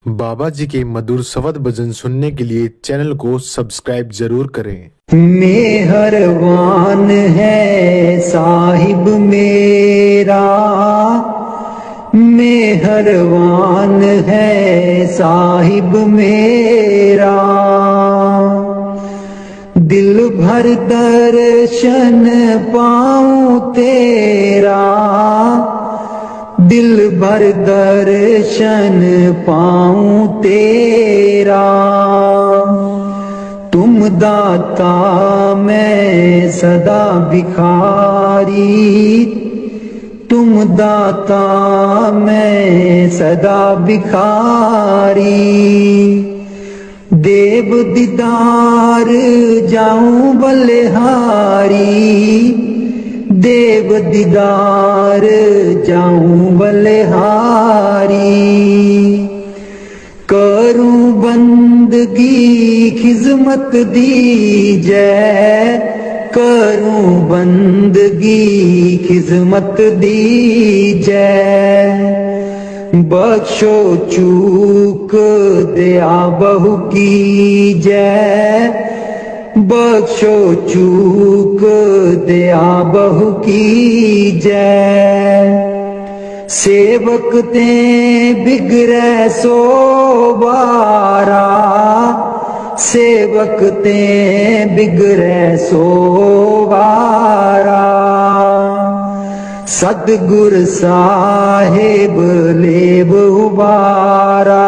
बाबा जी के मधुर शब्द भजन सुनने के लिए चैनल को सब्सक्राइब जरूर करें। मेहरबान है साहिब मेरा, मेहरबान है साहिब मेरा। दिल भर दर्शन पाऊं तेरा, दिल भर दर्शन पाऊं तेरा। तुम दाता मैं सदा भिखारी, तुम दाता मैं सदा भिखारी। देव दीदार जाऊं बलिहारी, देव दीदार जाऊं बलिहारी। करूं बंदगी खिजमत दीजै, करूं बंदगी खिजमत दीजै। बख्शो चूक दया बहु कीजै, बख्शो चूक दया बहु कीजै। सेवक ते बिगड़े सो बारा, सेवक ते बिगड़े सो बारा। सतगुर साहिब लेब उबारा,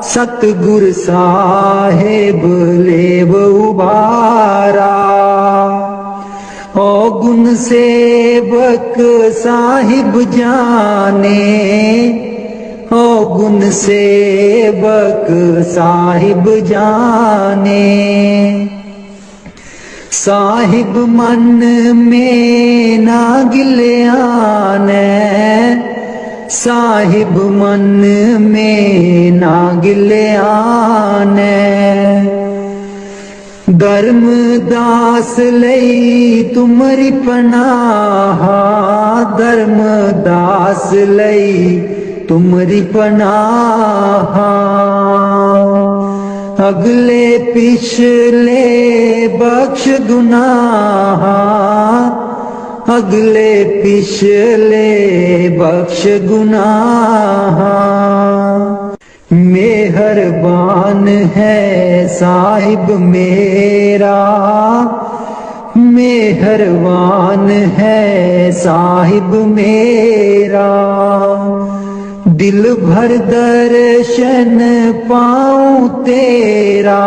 सतगुर साहिब लेब उबारा। ओ गुण सेवक साहिब जाने, ओ गुण सेवक साहिब जाने। साहिब मन में ना गिल्याने, साहिब मन में ना गिल्याने। धर्मदास लई तुमरी पनाह, धर्मदास लई तुमरी पनाह। अगले पिछले बख्श गुनाह, अगले पिछले बख्श गुनाह। मेहरबान है साहिब मेरा, मेहरबान है साहिब मेरा। दिल भर दर्शन पाऊं तेरा,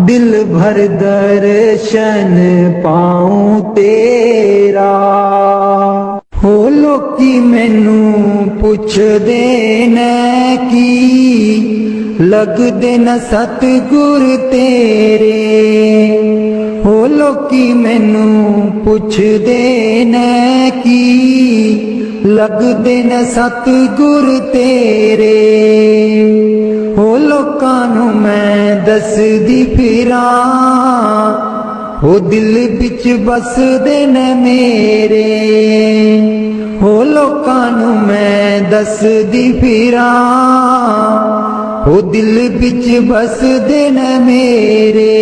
दिल भर दर्शन पाऊं तेरा। हो लोकी मैनू पुछदे ने की, लगदे न सतगुर तेरे। हो लोकी मैनू पुछदे ने की, लगदे न सतगुर तेरे। हो लोकां नू मैं दसदी फिरां, हो दिल बिच बसदे न मेरे। हो लोकां नू मैं दसदी फिरां, हो दिल बिच बसदे न मेरे।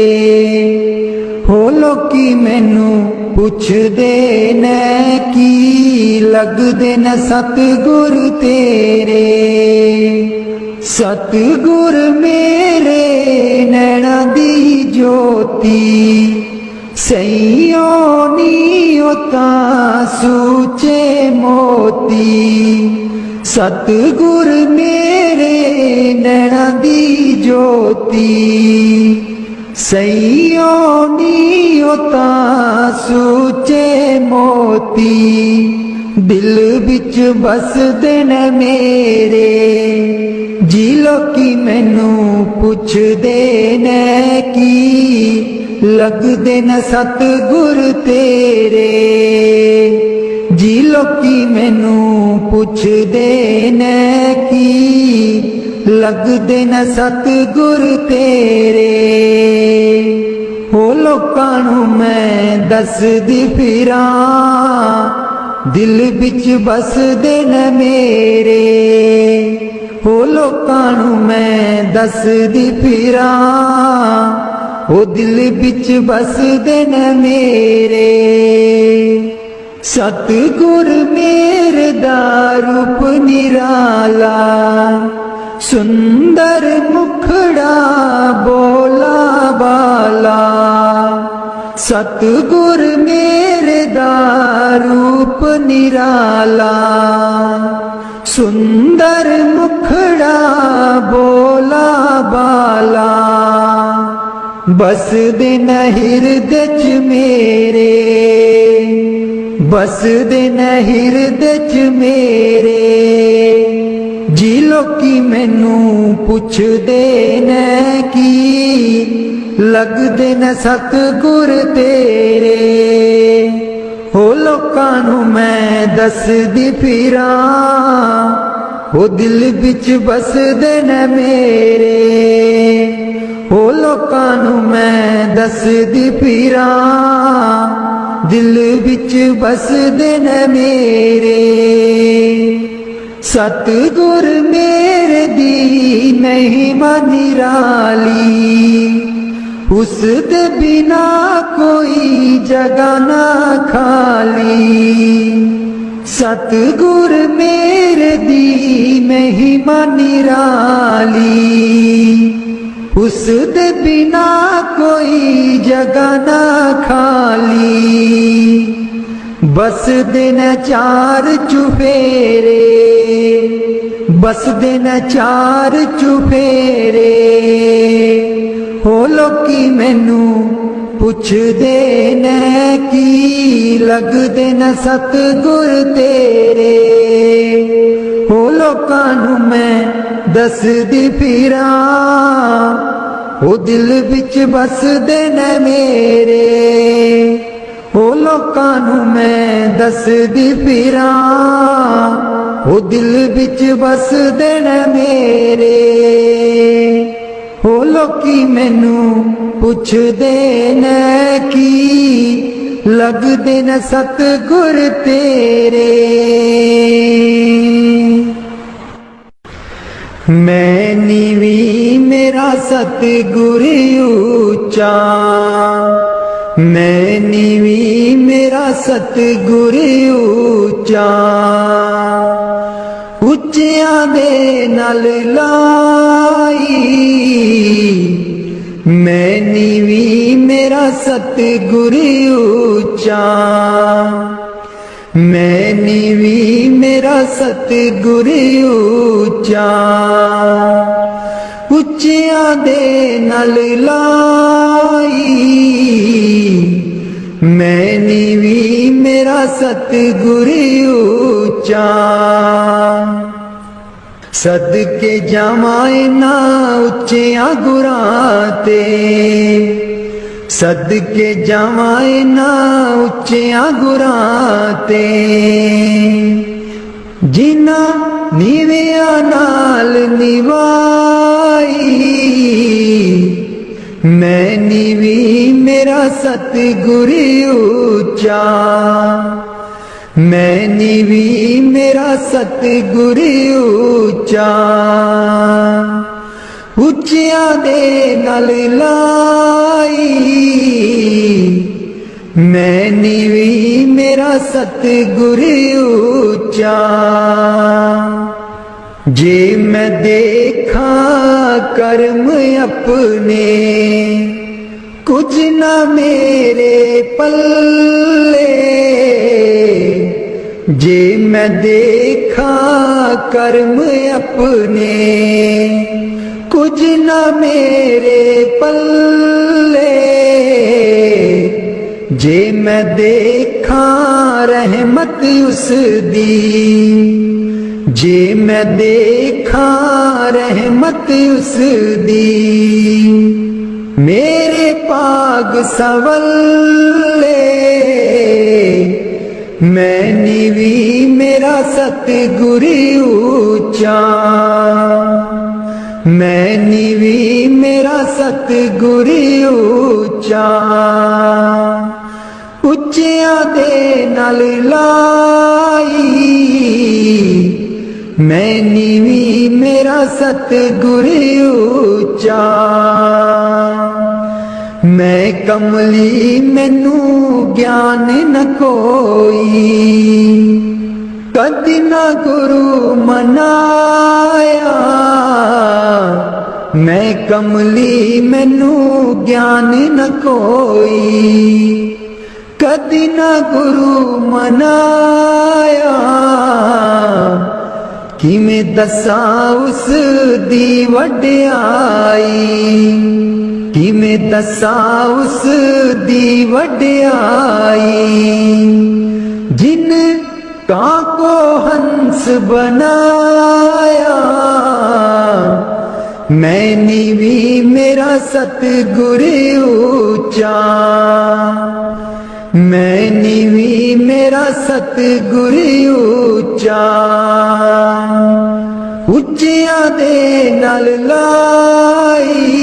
हो लोकी मैनू पुछदे ने की, लगदे न सतगुर तेरे। सतगुर मेरे नैना दी ज्योति, सैयो नी होता सूचे मोती। सतगुर मेरे नैना दी ज्योति, सैयो नी होता सूचे मोती। दिल बिच बसदे न मेरे, जी लोकी मैनू पुछदे ने की, लगदे न सतगुर तेरे। जी लोकी मैनू पुछदे ने की, लगदे न सतगुर तेरे। हो लोकां नू मैं दसदी फिरां, दिल बिच बसदे न मेरे। ਹੋ ਲੋਕਾਂ ਨੂੰ ਮੈਂ ਦੱਸਦੀ ਫਿਰਾਂ, ਉਹ ਦਿਲ ਵਿੱਚ ਬਸਦੇ ਨੇ ਮੇਰੇ। ਸਤਿਗੁਰ ਮੇਰੇ ਦਾ ਰੂਪ ਨਿਰਾਲਾ, ਸੁੰਦਰ ਮੁਖੜਾ ਬੋਲਾ ਬਾਲਾ। ਸਤਿਗੁਰ ਮੇਰੇ ਦਾ ਰੂਪ ਨਿਰਾਲਾ, ਸੁੰਦਰ ਮੁਖੜਾ ਬੋਲਾ ਬਾਲਾ। ਬਸਦੇ ਨੇ ਹਿਰਦੇ ਚ ਮੇਰੇ, ਬਸਦੇ ਨੇ ਹਿਰਦੇ ਚ ਮੇਰੇ। ਜੀ ਲੋਕੀ ਮੈਨੂੰ ਪੁੱਛਦੇ ਨੇ ਕੀ, ਲੱਗਦੇ ਨੇ ਸਤਿਗੁਰ ਤੇਰੇ। ਹੋ ਲੋਕਾਂ ਨੂੰ ਮੈਂ ਦੱਸਦੀ ਫਿਰਾਂ, ਉਹ ਦਿਲ ਵਿੱਚ ਬਸਦੇ ਨੇ ਮੇਰੇ। ਹੋ ਲੋਕਾਂ ਨੂੰ ਮੈਂ ਦੱਸਦੀ ਫਿਰਾਂ, ਦਿਲ ਵਿੱਚ ਬਸਦੇ ਨੇ ਮੇਰੇ। ਸਤਿਗੁਰ ਮੇਰੇ ਦੀ ਮਹਿਮਾ ਨਿਰਾਲੀ, ਉਸ ਦੇ ਬਿਨਾ ਕੋਈ ਜਗ੍ਹਾ ਨਾ ਖਾਲੀ। ਸਤਿਗੁਰ ਮੇਰੇ ਦੀ ਮਹਿਮਾ ਨਿਰਾਲੀ, ਉਸ ਦੇ ਬਿਨਾ ਕੋਈ ਜਗ੍ਹਾ ਨਾ ਖਾਲੀ। ਬਸਦੇ ਨੇ ਚਾਰ ਚੁਫੇਰੇ, ਬਸਦੇ ਨੇ ਚਾਰ ਚੁਫੇਰੇ। ਹੋ ਲੋਕੀ ਮੈਨੂੰ ਪੁੱਛਦੇ ਨੇ ਕੀ, ਲੱਗਦੇ ਨੇ ਸਤਿਗੁਰ ਤੇਰੇ। ਹੋ ਲੋਕਾਂ ਨੂੰ ਮੈਂ ਦੱਸਦੀ ਫਿਰਾਂ, ਉਹ ਦਿਲ ਵਿੱਚ ਬਸਦੇ ਨੇ ਮੇਰੇ। ਉਹ ਲੋਕਾਂ ਨੂੰ ਮੈਂ ਦੱਸਦੀ ਫਿਰਾਂ, ਉਹ ਦਿਲ ਵਿੱਚ ਬਸਦੇ ਨੇ ਮੇਰੇ। ਉਹ ਲੋਕੀ ਮੈਨੂੰ ਪੁੱਛਦੇ ਨੇ ਕੀ, ਲੱਗਦੇ ਨੇ ਸਤਿਗੁਰ ਤੇਰੇ। ਮੈਂ ਨੀਵੀਂ ਮੇਰਾ ਸਤਿਗੁਰ ਉੱਚਾ, ਮੈਂ ਨੀਵੀਂ ਮੇਰਾ ਸਤਿਗੁਰ ਉੱਚਾ। ਉੱਚਿਆਂ ਦੇ ਨਾਲ ਲਾਈ, ਮੈਂ ਨੀਵੀਂ ਮੇਰਾ ਸਤਿਗੁਰ ਉੱਚਾ। ਮੈਂ ਨੀਵੀਂ ਮੇਰਾ ਸਤਿਗੁਰ ਉੱਚਾ। ਉੱਚਿਆਂ ਦੇ ਨਾਲ ਲਾਈ, ਮੈਂ ਨੀਵੀਂ ਮੇਰਾ ਸਤਿਗੁਰ ਉੱਚਾ। ਸਦਕੇ ਜਾਵਾਂ ਇਹਨਾਂ ਉੱਚਿਆਂ ਗੁਰਾਂ ਤੇ, ਸਦਕੇ ਜਾਵਾਂ ਇਹਨਾਂ ਉੱਚਿਆਂ ਗੁਰਾਂ ਤੇ। ਜਿਨ੍ਹਾਂ ਨੀਵਿਆਂ ਨਾਲ ਨਿਵਾਈ, ਮੈਂ ਨੀਵੀਂ ਮੇਰਾ ਸਤਿਗੁਰ ਉੱਚਾ। ਮੈਂ ਨੀਵੀਂ ਮੇਰਾ ਸਤਿਗੁਰ ਉੱਚਾ। ਉੱਚਿਆਂ ਦੇ ਨਾਲ ਲਾਈ, ਮੈਂ ਨੀਵੀਂ ਮੇਰਾ ਸਤਿਗੁਰ ਉੱਚਾ। ਜੇ ਮੈਂ ਦੇਖਾਂ ਕਰਮ ਆਪਣੇ, ਕੁਝ ਨਾ ਮੇਰੇ ਪੱਲੇ। ਜੇ ਮੈਂ ਦੇਖਾਂ ਕਰਮ ਆਪਣੇ, ਕੁਝ ਨਾ ਮੇਰੇ ਪੱਲੇ। ਜੇ ਮੈਂ ਦੇਖਾਂ ਰਹਿਮਤ ਉਸ ਦੀ, ਜੇ ਮੈਂ ਦੇਖਾਂ ਰਹਿਮਤ ਉਸ ਦੀ। ਮੇਰੇ ਭਾਗ ਸਵੱਲੇ, ਮੈਂ ਨੀਵੀਂ ਮੇਰਾ ਸਤਿਗੁਰ ਉੱਚਾ। ਮੈਂ ਨੀਵੀਂ ਮੇਰਾ ਸਤਿਗੁਰ ਉੱਚਾ। ਉੱਚਿਆਂ ਦੇ ਨਾਲ ਲਾਈ, मैं नीवी मेरा सतगुर ऊंचा। मैं कमली मैनू ज्ञान न कोई, कदी ना गुरु मनाया। मैं कमली मैनू ज्ञान न कोई, कदी ना गुरु मनाया। किवें दसा उस दी वड्याई, किवें दसा उस दी वड्याई। जिन कां को हंस बनाया, मैं नीवी मेरा सतगुर ऊंचा। मैं नीवी मेरा सतगुर ऊंचा। उच्चियां दे नाल लाई,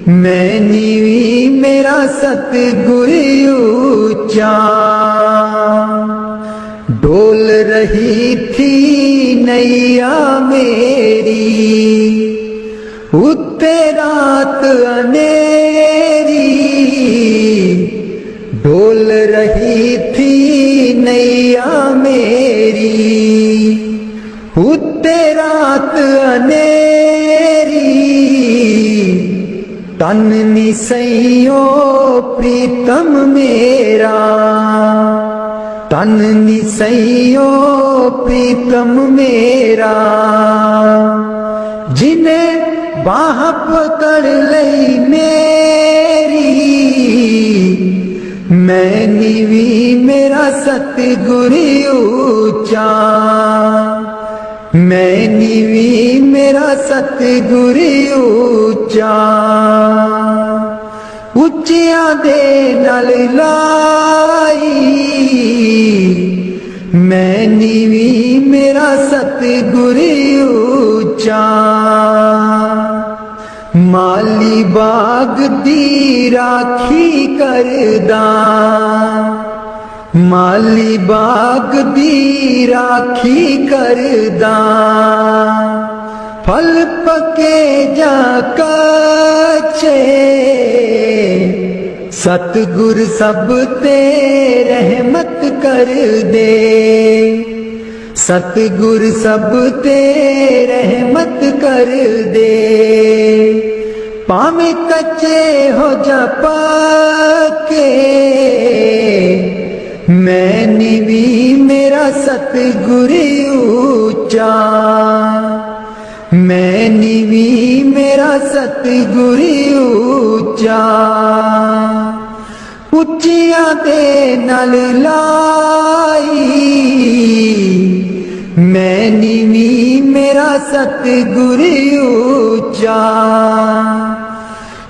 मैं नीवी मेरा सतगुर ऊंचा। डोल रही थी नैया मेरी, उत्ते रात अनेरी। डोल रही थी नैया मेरी, उत्ते रात अनेरी। तन निसैयो प्रीतम मेरा, तन निसैयो प्रीतम मेरा। जिन्हें बाह पकड़ लई मेरी, मैं नीवी मेरा सतगुर ऊंचा। मैं नीवी मेरा सतगुर ऊंचा। उच्चियां दे नाल लाई, मैं नीवी मेरा सतगुर ऊंचा। माली बाग दी राखी करदा, माली बाग दी राखी करदा। फल पके जा कच्चे, सतगुर सब ते रहमत कर दे। सतगुर सब ते रहमत कर दे। पावे कच्चे हो जा पक्के, मैं नीवी मेरा सतगुर ऊंचा। मैं नीवी मेरा सतगुर ऊंचा। उच्चियां दे नाल लाई, मैं नीवी मेरा सतगुर ऊंचा।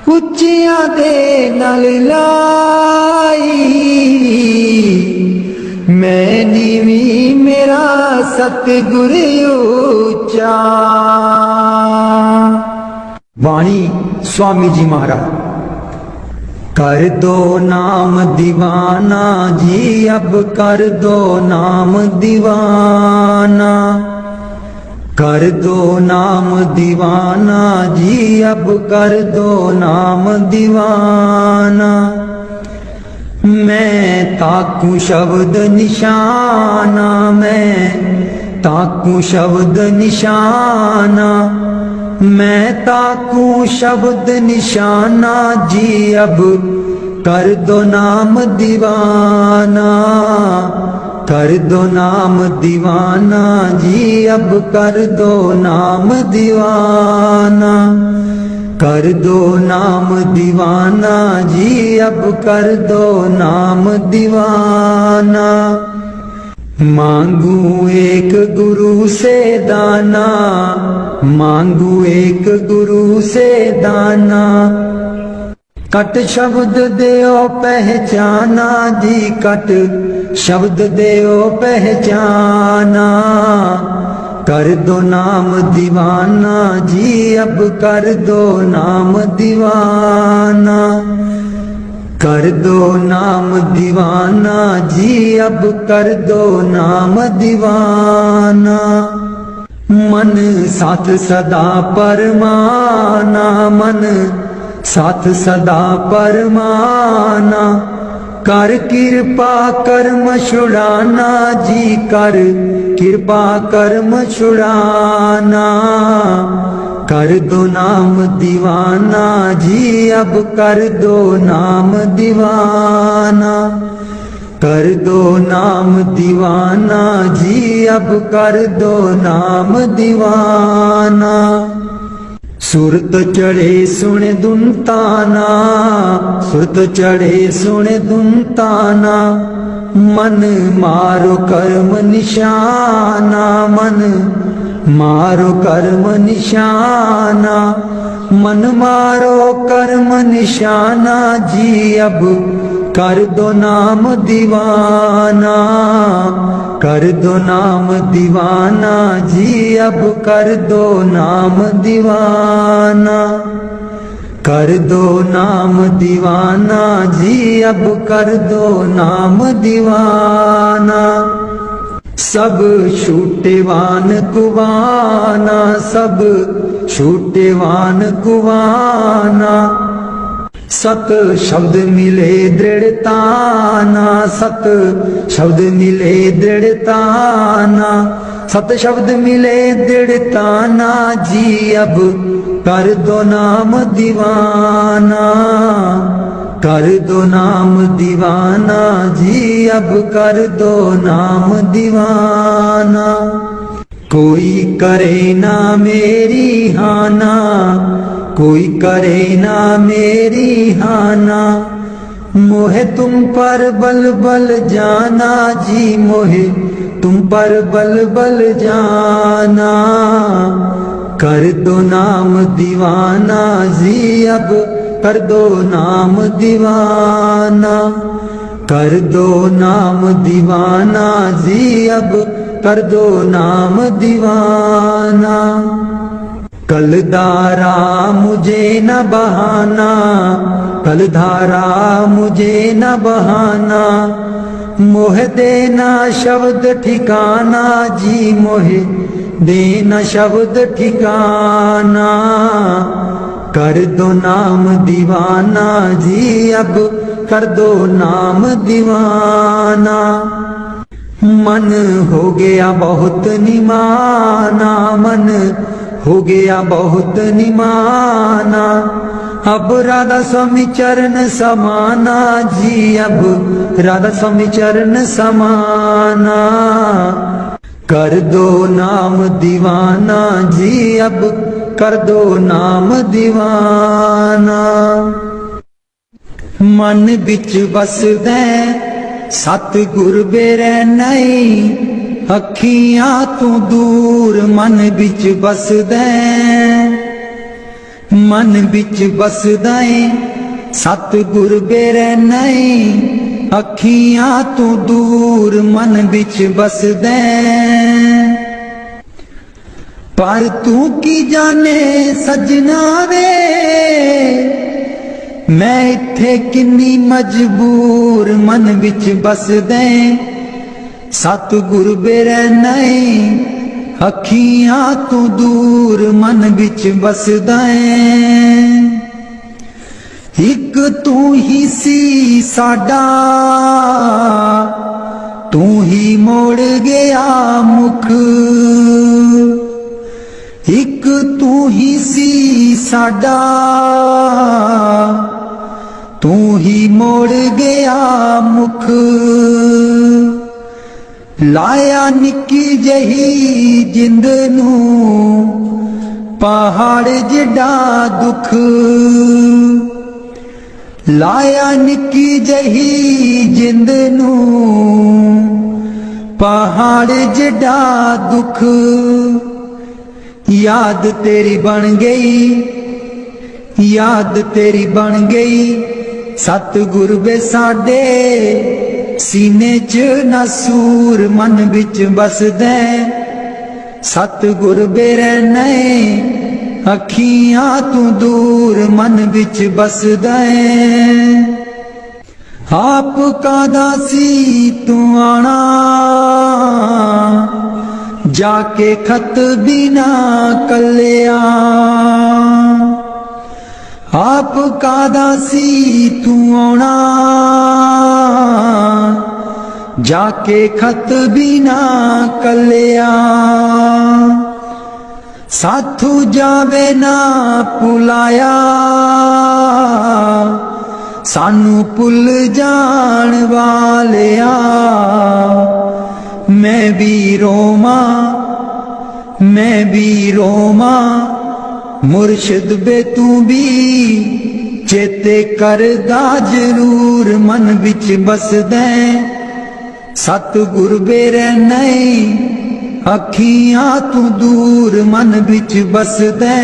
उच्चियां दे नाल लाई, मैं नीवी मेरा सतगुर ऊंचा। वाणी स्वामी जी महाराज। कर दो नाम दीवाना जी, अब कर दो नाम दीवाना। कर दो नाम दीवाना जी, अब कर दो नाम दीवाना। मैं ताकू शब्द निशाना, मैं ताकू शब्द निशाना। मैं ताकू शब्द निशाना जी, अब कर दो नाम दीवाना। कर दो नाम दीवाना जी, अब कर दो नाम दीवाना। कर दो नाम दीवाना जी, अब कर दो नाम दीवाना। मांगू एक गुरु से दाना, मांगू एक गुरु से दाना। कट शब्द देओ पहचाना जी, कट शब्द देओ पहचाना। कर दो नाम दीवाना जी, अब कर दो नाम दीवाना। कर दो नाम दीवाना जी, अब कर दो नाम दीवाना। मन साथ सदा परमाना, मन साथ सदा परमाना। कर कृपा कर्म छुड़ाना जी, कर कृपा कर्म छुड़ाना। कर दो नाम दीवाना जी, अब कर दो नाम दीवाना। कर दो नाम दीवाना जी, अब कर दो नाम दीवाना। सुरत चढ़े सुने दुनताना, सुरत चढ़े सुने दुनताना। मन मारो कर्म निशाना, मन मारो कर्म निशाना। मन मारो कर्म निशाना जी, अब कर दो नाम दीवाना। कर दो नाम दीवाना जी, अब कर दो नाम दीवाना। कर दो नाम दीवाना जी, अब कर दो नाम दीवाना। सब छूटेवान कुवाना, सब छूटेवान कुवाना। सत शब्द मिले दृढ़ताना, सत शब्द मिले दृढ़ताना। सत शब्द मिले दृढ़ताना जी, अब कर दो नाम दीवाना। कर दो नाम दीवाना जी, अब कर दो नाम दीवाना। कोई करे ना मेरी हाना, कोई करे ना मेरी हाना। मोहे तुम पर बल बल जाना जी, मोहे तुम पर बल बल जाना। कर दो नाम दीवाना जी, अब कर दो नाम दीवाना। कर दो नाम दीवाना जी, अब कर दो नाम दीवाना। कलधारा मुझे न बहाना, कलधारा मुझे न बहाना। मोह देना शब्द ठिकाना जी, मोहे देना शब्द ठिकाना। कर दो नाम दीवाना जी, अब कर दो नाम दीवाना। मन हो गया बहुत निमाना, मन हो गया बहुत निमाना। अब राधा स्वामी चरण समाना जी, अब राधा स्वामी चरण समाना। कर दो नाम दीवाना जी, अब कर दो नाम दीवाना। मन बिच बसदे सतगुर बेरै नहीं, अखियां तू दूर मन बिच बसदे। मन बिच बसदा सतगुर बेरै नहीं, अखियां तू दूर मन बिच बसदे। पर तू की जाने सजना वे, मैं इत्थे किन्नी मजबूर मन बिच बसदे। सतगुर बेरै नहीं, अखियां तू दूर मन बिच बसदा है। एक तू ही सी साडा, तू ही मोड़ गया मुख। एक तू ही सी साडा, तू ही मोड़ गया मुख। लाया निक्की जही जिंद नू पहाड़ जिड्डा दुख। लाया निक्की जही जिंद नू पहाड़ जिड्डा दुख। याद तेरी बन गई, याद तेरी बन गई सतगुर वे साडे। सीने च नसूर मन बिच बसदे। सतगुर बेरै नहीं, अखियां तू दूर मन बिच बसदा है। आप कादा सी तू आना, जाके खत बिना कलिया। आप कादा सी तू आना, जाके खत बिना कलिया। साथू जावे ना पुलाया, सानू पुल जान वालिया। मैं भी रोमा, मैं भी रोमा, मुर्शिद बे तू भी चेते करदा जरूर। मन विच बसदे सतगुर बेरे नहीं, अखियां तू दूर मन विच बसदे।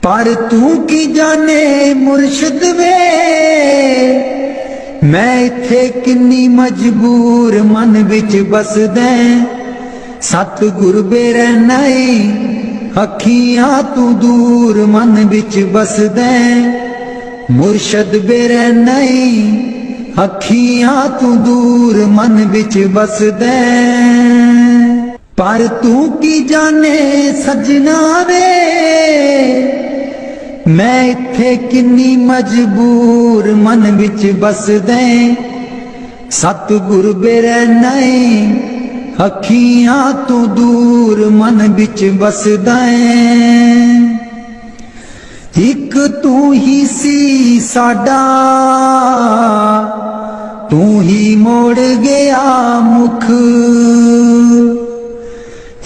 पर तू की जाने मुर्शिद वे, मैं इथे किन्नी मजबूर मन विच बसदे। सतगुर बेरे नहीं, अखियां तू दूर मन विच बसदे। मुर्शिद बेरे नहीं, अखियां तू दूर मन विच बसदे। पर तू की जाने सजना वे, मैं इथे किन्नी मजबूर मन विच बसदे। सतगुर बेरे नहीं, अखियां तू दूर मन विच बसदे। एक तू ही सी साडा, तू ही मोड़ गया मुख।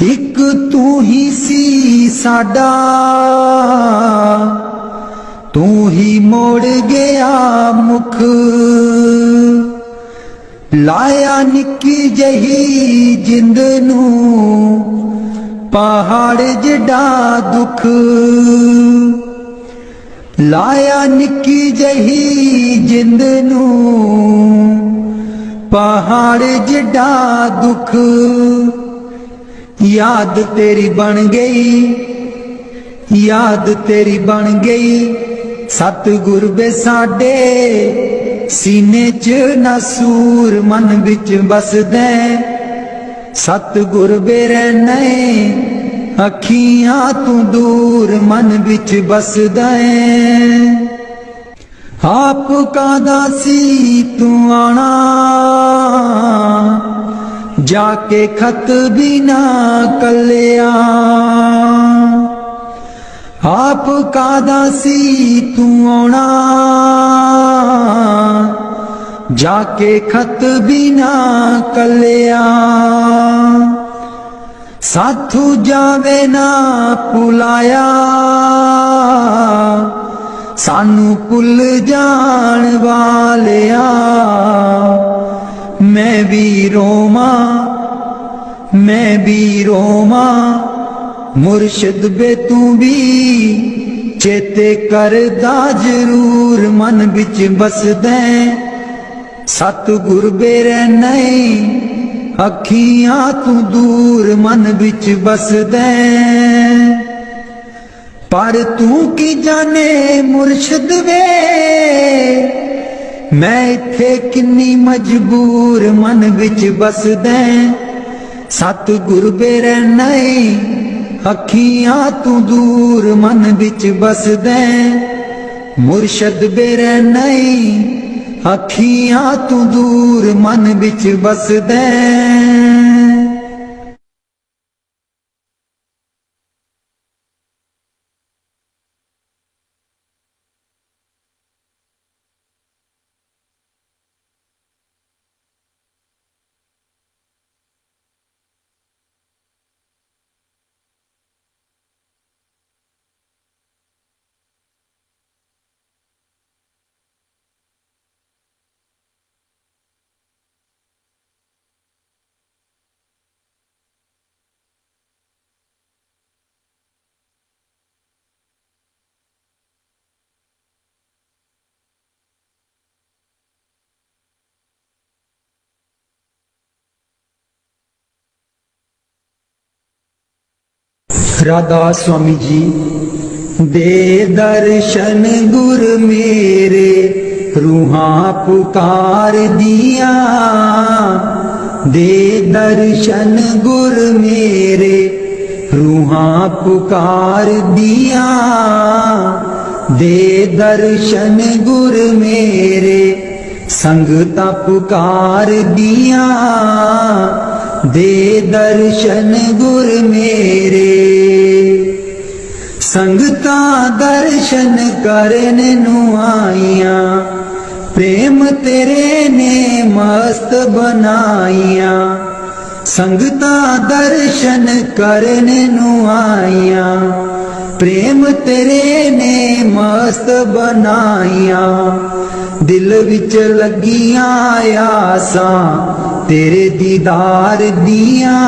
एक तू ही सी साडा, तू ही मोड़ गया मुख। लाया निक्की जही जिंद नू पहाड़ जिडा दुख। लाया निक्की जही जिंद नू पहाड़ जिडा दुख। याद तेरी बन गई, याद तेरी बन गई। सतगुर बे साडे सीने च नसूर मन विच बसदे। सतगुर बेरे नहीं, अखियां तू दूर मन विच बसदे। आप कादा सी तू आना, जाके खत बिना कलिया। आप कादा सी तू आना, जाके खत बिना कलिया। साथू जावे ना पुलाया, सानू पुल जान वालिया। मैं भी रोमा, मैं भी रोमा, मुर्शिद बे तू भी चेते करदा जरूर मन विच बसदे। सतगुर बेरे नहीं, अखियां तू दूर मन विच बसदे। पर तू की जाने मुर्शिद वे, मैं इथे किन्नी मजबूर मन विच बसदे। सतगुर बेरे नहीं, अखियां तू दूर मन विच बसदे। मुर्शिद बेरे नहीं, अखियां तू दूर मन विच बसदे। राधा स्वामी जी दे दर्शन गुर मेरे, रूहां पुकार दिया, दे दर्शन गुर मेरे। रूहां पुकार दिया, दे दर्शन गुर मेरे। संगता पुकार दिया, दे दर्शन गुर मेरे। संगता दर्शन करन नू आईयां, प्रेम तेरे ने मस्त बनाईयां। संगता दर्शन करन नू आईयां, प्रेम तेरे ने मस्त बनाईयां। दिल विच लगियां आसां तेरे दीदार दियां,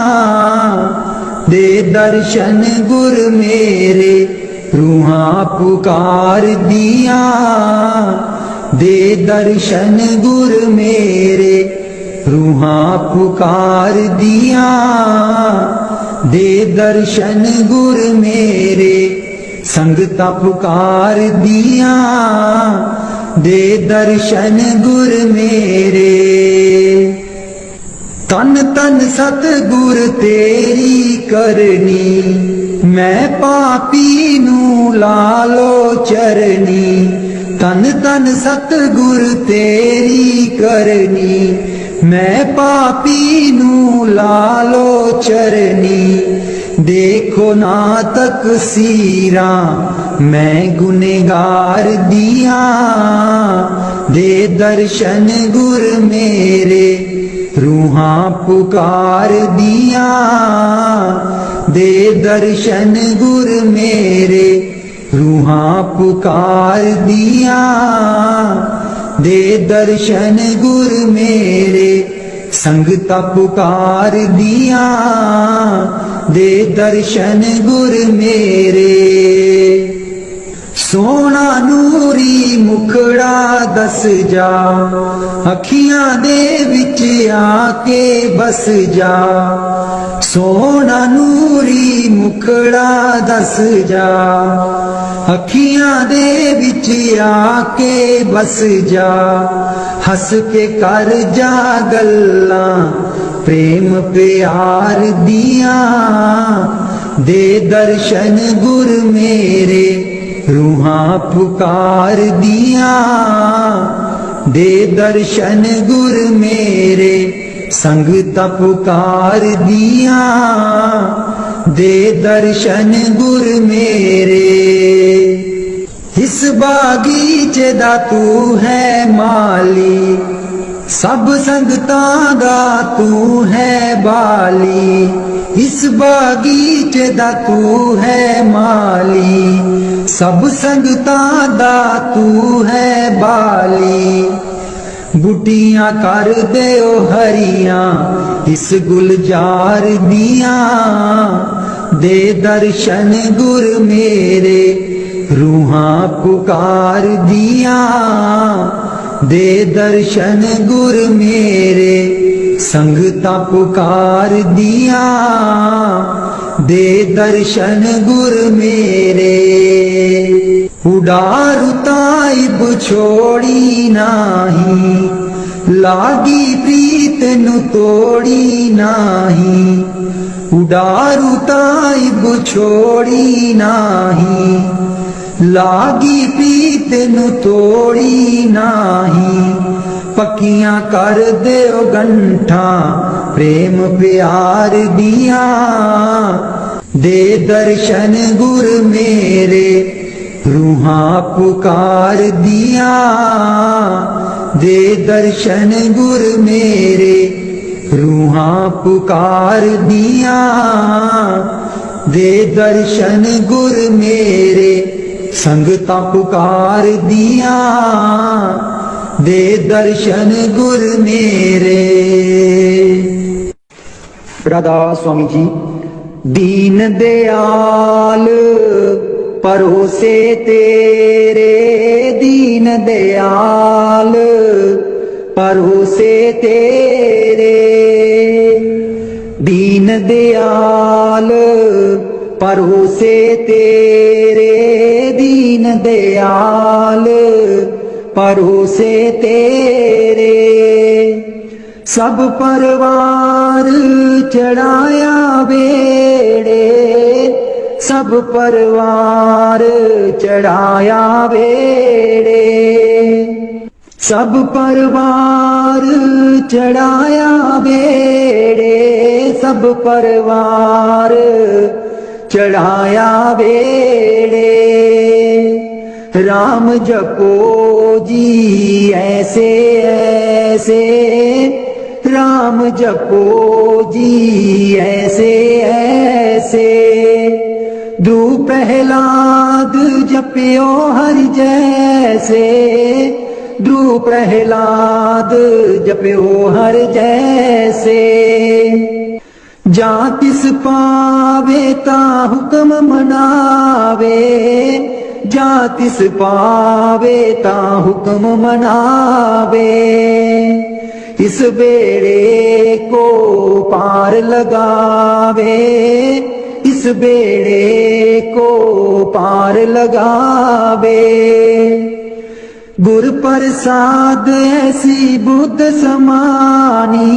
दे दर्शन गुर मेरे। रूहां पुकार दिया, दे दर्शन गुर मेरे। रूहां पुकार दिया, दे दर्शन गुर मेरे। संगता पुकार दिया, दे दर्शन गुर मेरे। तन तन सतगुर तेरी करनी, मैं पापी नू लालो चरनी। तन तन सतगुर तेरी करनी, मैं पापी नू लालो चरनी। देखो ना तकसीरा मैं गुनहगार दिया, दे दर्शन गुर मेरे। रूहां पुकार दिया, दे दर्शन गुर मेरे। रूहां पुकार दिया, दे दर्शन गुर मेरे। संगता पुकार दिया, दे दर्शन गुर मेरे। सोना नूरी मुखड़ा दस जा, अखियां दे विच आके बस जा। सोना नूरी मुखड़ा दस जा, अखियां दे विच आके बस जा। हस के कर जा गल्लां प्रेम प्यार दिया, दे दर्शन गुर मेरे। रूहां पुकार दिया, दे दर्शन गुर मेरे। संगता पुकार दिया, दे दर्शन गुर मेरे। इस बागीचे दा तू है माली, सब संगतां दा तू है बाली। इस बागीचे दा तू है माली, सब संगतां दा तू है बाली। बूटियां कर दे ओ हरियां इस गुलजार दियां, दे दर्शन गुर मेरे। रूहां पुकार दिया, दे दर्शन गुर मेरे। संगता पुकार दिया, दे दर्शन गुर मेरे। उडारू ताइब छोड़ी नाही, लागी प्रीत नु तोड़ी नाही। उडारू ताइब छोड़ी नाही, लागी प्रीत नु तोड़ी नाही। पक्कियां कर दे गंठा प्रेम प्यार दिया, दे दर्शन गुर मेरे। रूहां पुकार दिया, दे दर्शन गुर मेरे। रूहां पुकार दिया, दे दर्शन गुर मेरे। संगता पुकार दिया, दे दर्शन गुर मेरे। राधा स्वामी जी। दीन दयाल परोसे तेरे, दीन दयाल परोसे तेरे। दीन दयाल परोसे तेरे, दीन दयाल परोसे तेरे। सब परवार चढ़ाया बेड़े, सब परवार चढ़ाया बेड़े, सब परवार चढ़ाया बेड़े, सब परवार चढ़ाया बेड़े। राम जपो जी ऐसे ऐसे, राम जपो जी ऐसे ऐसे। ध्रुव प्रहलाद जपियो हरि जैसे, ध्रुव प्रहलाद जपियो हर जैसे। जा तिस पावे ता हुक्म मनावे, जा तिस पावे ता हुक्म मनावे। इस बेड़े को पार लगावे, इस बेड़े को पार लगावे। गुर प्रसाद ऐसी बुद्ध समानी,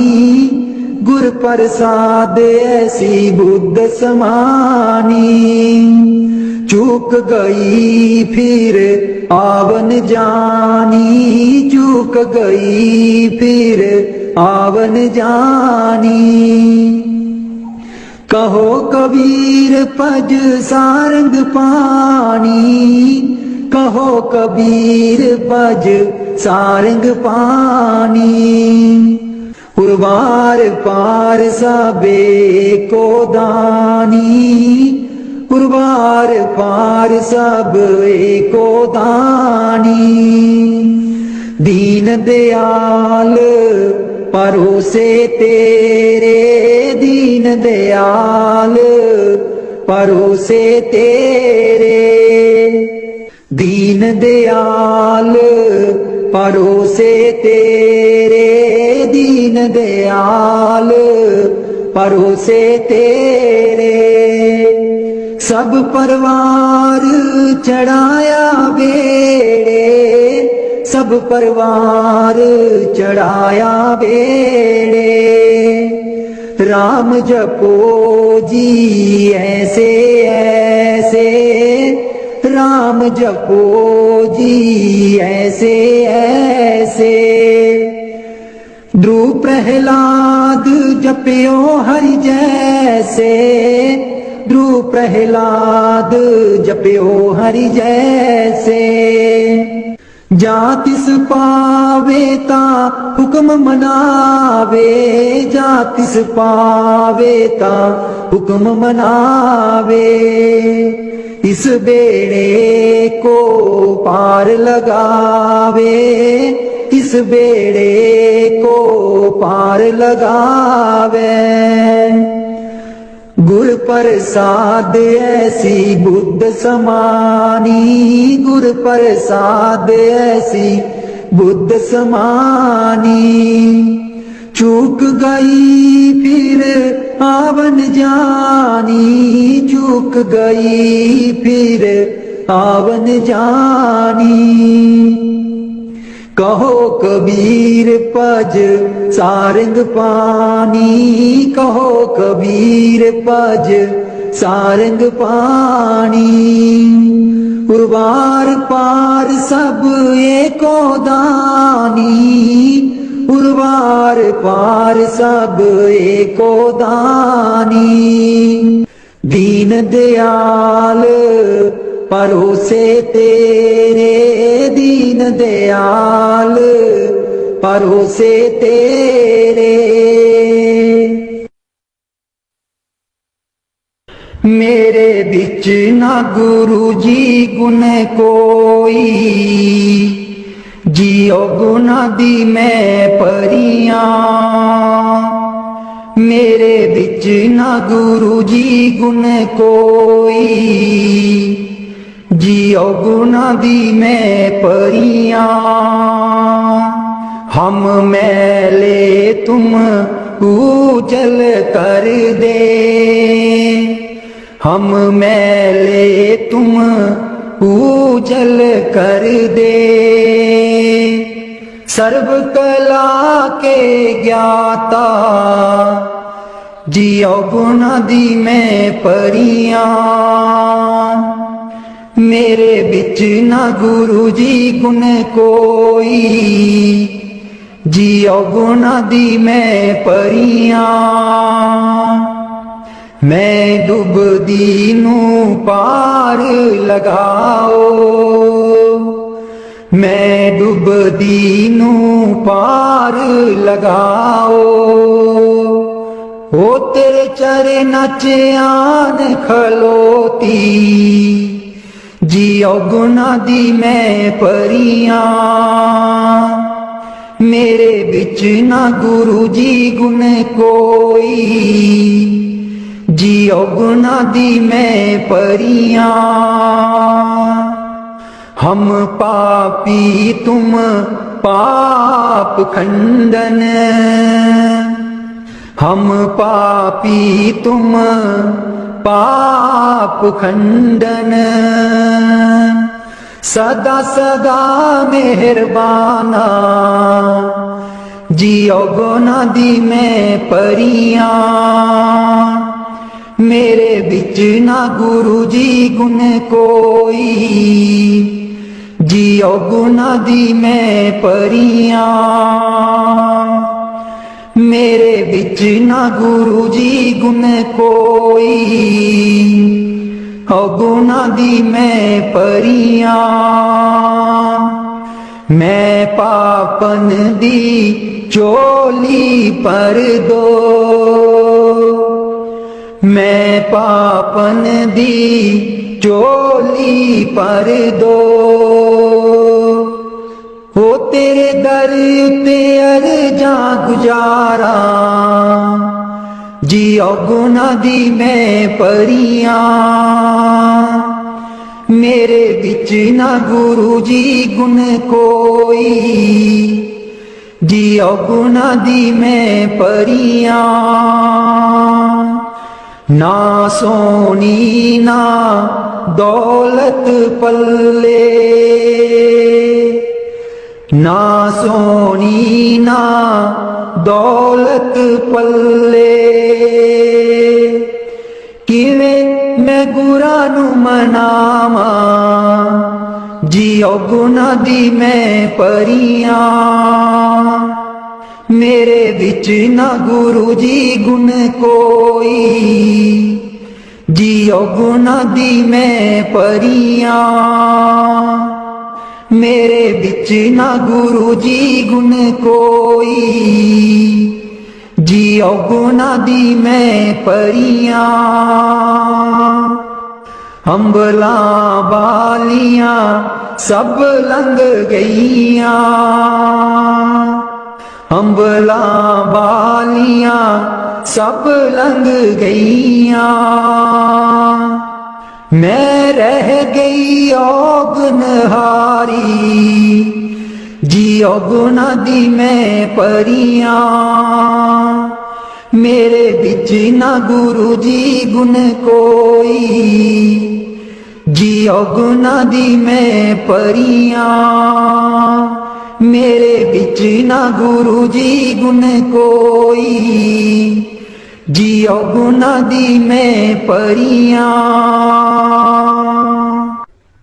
गुर प्रसाद ऐसी बुद्ध समानी। चूक गई फिर आवन जानी, चूक गई फिर आवन जानी। कहो कबीर पज सारंग पानी, कहो कबीर पज सारंग पानी। उर्वार पार सबे को दानी, उर्वार पार सब एको दानी। दीन दयाल परोसे तेरे, दीन दयाल परोसे तेरे। दीन दयाल परोसे तेरे, दीन दयाल परोसे तेरे। सब परवार चढ़ाया बेड़े, सब परवार चढ़ाया बेड़े। राम जपो जी ऐसे ऐसे, राम जपो जी ऐसे ऐसे। ध्रुव प्रहलाद जपियो हरि जैसे, ध्रुव प्रहलाद जपियो हरि जैसे। जा तिस पावे ता हुक्म मनावे, जा तिस पावे ता हुक्म मनावे। इस बेड़े को पार लगावे, इस बेड़े को पार लगावे। गुर प्रसाद ऐसी बुद्ध समानी, गुर प्रसाद ऐसी बुद्ध समानी। चूक गई फिर आवन जानी, चूक गई फिर आवन जानी। कहो कबीर पज सारंग पानी, कहो कबीर पज सारंग पानी। उर्वार पार सब एको दानी, उर्वार पार सब एको दानी। दीन दयाल परोसे तेरे, दीन दयाल परोसे तेरे। मेरे बिच ना गुरु जी गुण कोई, जियो गुना दी मैं परियां। मेरे बिच ना गुरु जी गुण कोई, जियो गुना दी मैं परियां। हम मैले तुम उजल कर दे, हम मैले तुम उजल कर दे। सर्व कला के ज्ञाता, जियो गुणादि में परियां। मेरे बिच ना गुरु जी गुण कोई, जियो गुणादि में परियां। मैं डुबदी नू पार लगाओ, मैं डुबदी नू पार लगाओ। ओ तेरे चरनां च आन खलोती, जियो गुणादि में परियां। मेरे बिच ना गुरु जी गुण कोई, जियो गुणादि में परियां। हम पापी तुम पाप खंडन, हम पापी तुम पाप खंडन। सदा सदा मेहरबाना, जियो गुणादि में परियां। मेरे बिच ना गुरु जी गुण कोई, जियो गुणादि में परियां। मेरे बिच ना गुरु जी गुण कोई, गुणादि में परियां। मैं पापन दी चोली पर दो, मैं पापन दी चोली पर दो। हो तेरे दर ते अर्जा गुजारा, जियो गुणादि में परियां। मेरे बिच ना गुरु जी गुण कोई, जियो गुणादि में परियां। ना सोनी ना दौलत पल्ले, ना सोनी ना दौलत पल्ले। किवें मैं गुरा नू मनावा, जियो गुणादि में परियां। मेरे बिच ना गुरु जी गुण कोई, जियो गुणादि में परियां। मेरे बिच ना गुरु जी गुण कोई, जियो गुणादि में परियां। अंबला बालियां सब लंघ गईयां, अंबला बालियां सब लंघ गईयां। मैं रह गई औगनहारी, जियो गुणादि में परियां। मेरे बिच ना गुरु जी गुण कोई, जियो गुणादि में परियां। मेरे बिच ना गुरु जी गुण कोई, जियो गुणादि में परियां।